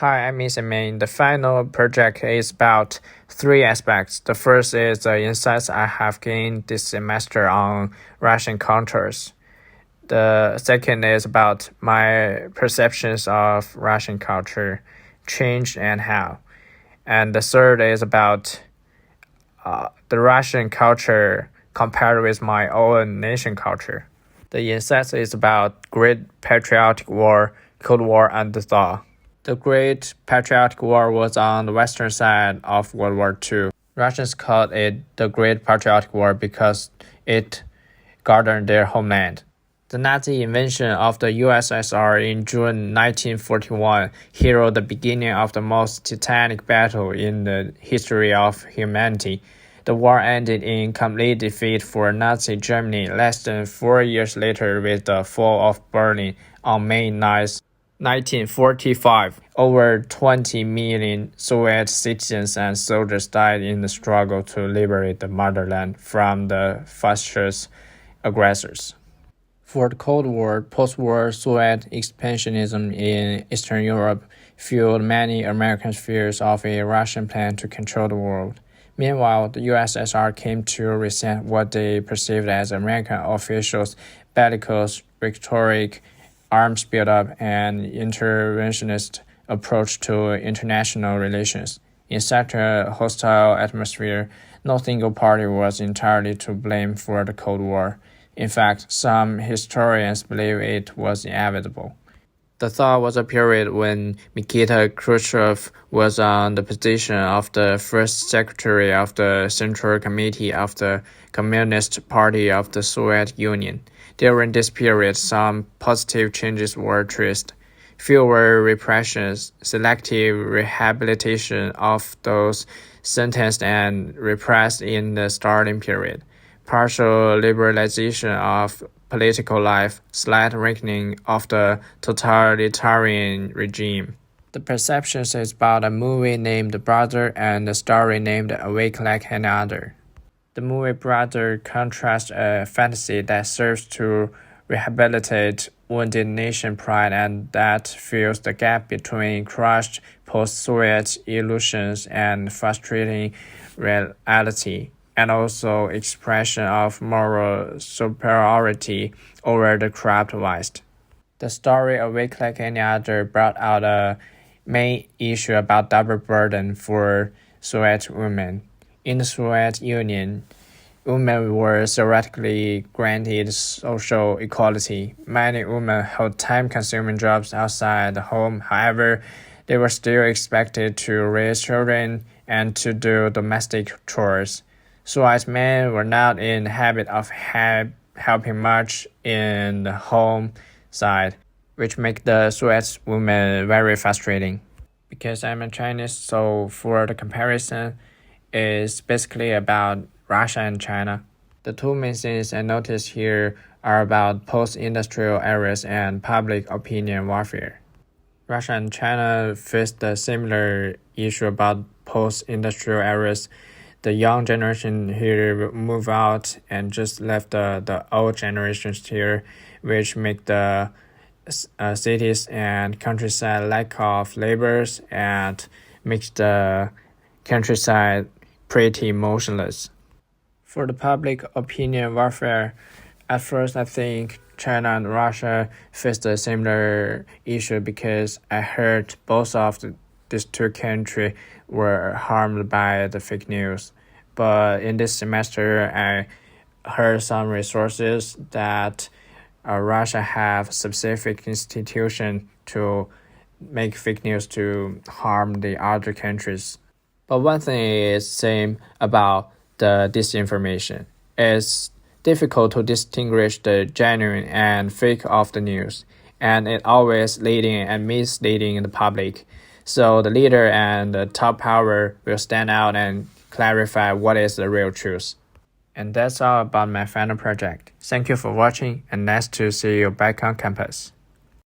Hi, I'm Isamin. The final project is about three aspects. The first is the insights I have gained this semester on Russian cultures. The second is about my perceptions of Russian culture, change and how. And the third is about the Russian culture compared with my own nation culture. The insights is about Great Patriotic War, Cold War, and the Thaw. The Great Patriotic War was on the western side of World War II. Russians called it the Great Patriotic War because it governed their homeland. The Nazi invasion of the USSR in June 1941 heralded the beginning of the most titanic battle in the history of humanity. The war ended in complete defeat for Nazi Germany less than 4 years later with the fall of Berlin on May 9, 1945. Over 20 million Soviet citizens and soldiers died in the struggle to liberate the motherland from the fascist aggressors. For the Cold War, post-war Soviet expansionism in Eastern Europe fueled many Americans' fears of a Russian plan to control the world. Meanwhile, the USSR came to resent what they perceived as American officials' bellicose, rhetoric, arms buildup, and interventionist approach to international relations. In such a hostile atmosphere, no single party was entirely to blame for the Cold War. In fact, some historians believe it was inevitable. The thaw was a period when Nikita Khrushchev was on the position of the first secretary of the Central Committee of the Communist Party of the Soviet Union. During this period, some positive changes were traced. Fewer repressions, selective rehabilitation of those sentenced and repressed in the starting period, partial liberalization of political life, slight weakening of the totalitarian regime. The perception is about a movie named Brother and a story named Awake Like Another. The movie Brother contrasts a fantasy that serves to rehabilitate wounded nation pride and that fills the gap between crushed post-Soviet illusions and frustrating reality, and also expression of moral superiority over the corrupt West. The story Awake Like Any Other brought out a main issue about double burden for Soviet women. In the Soviet Union, women were theoretically granted social equality. Many women held time-consuming jobs outside the home. However, they were still expected to raise children and to do domestic chores. Soviet men were not in the habit of helping much in the home side, which make the Soviet women very frustrating. Because I'm a Chinese, so for the comparison, it's basically about Russia and China. The two main things I notice here are about post-industrial eras and public opinion warfare. Russia and China faced a similar issue about post-industrial eras. The young generation here move out and just left the old generations here, which make the cities and countryside lack of labors and makes the countryside pretty motionless. For the public opinion warfare, at first I think China and Russia faced a similar issue because I heard both of these two countries were harmed by the fake news. But in this semester, I heard some resources that Russia have specific institution to make fake news to harm the other countries. But one thing is same about the disinformation. It's difficult to distinguish the genuine and fake of the news, and it always leading and misleading the public. So the leader and the top power will stand out and clarify what is the real truth. And that's all about my final project. Thank you for watching and nice to see you back on campus.